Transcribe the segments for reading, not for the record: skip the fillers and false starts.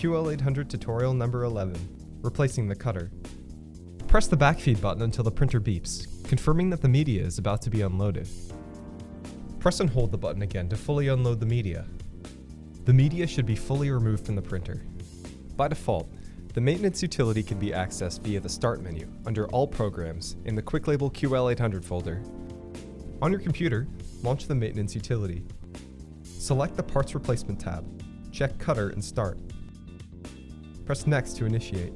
QL-800 tutorial number 11, replacing the cutter. Press the backfeed button until the printer beeps, confirming that the media is about to be unloaded. Press and hold the button again to fully unload the media. The media should be fully removed from the printer. By default, the maintenance utility can be accessed via the Start menu under All Programs in the Quick Label QL-800 folder. On your computer, launch the maintenance utility. Select the Parts Replacement tab. Check Cutter and Start. Press Next to initiate.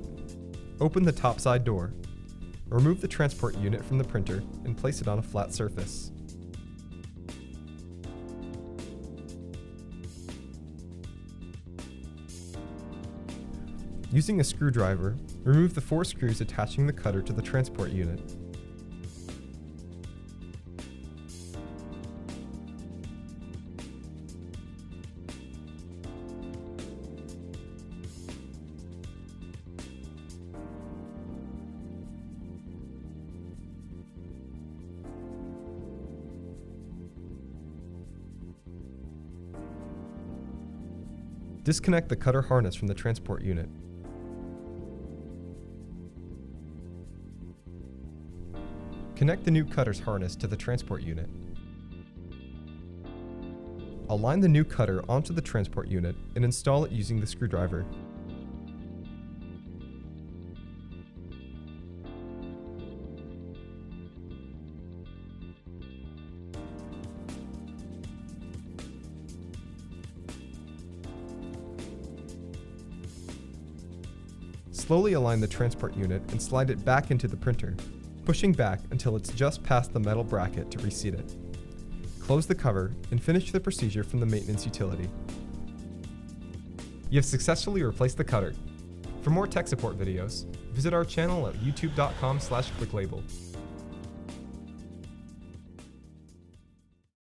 Open the top side door. Remove the transport unit from the printer and place it on a flat surface. Using a screwdriver, remove the 4 screws attaching the cutter to the transport unit. Disconnect the cutter harness from the transport unit. Connect the new cutter's harness to the transport unit. Align the new cutter onto the transport unit and install it using the screwdriver. Slowly align the transport unit and slide it back into the printer, pushing back until it's just past the metal bracket to reseat it. Close the cover and finish the procedure from the maintenance utility. You have successfully replaced the cutter. For more tech support videos, visit our channel at youtube.com/quicklabel.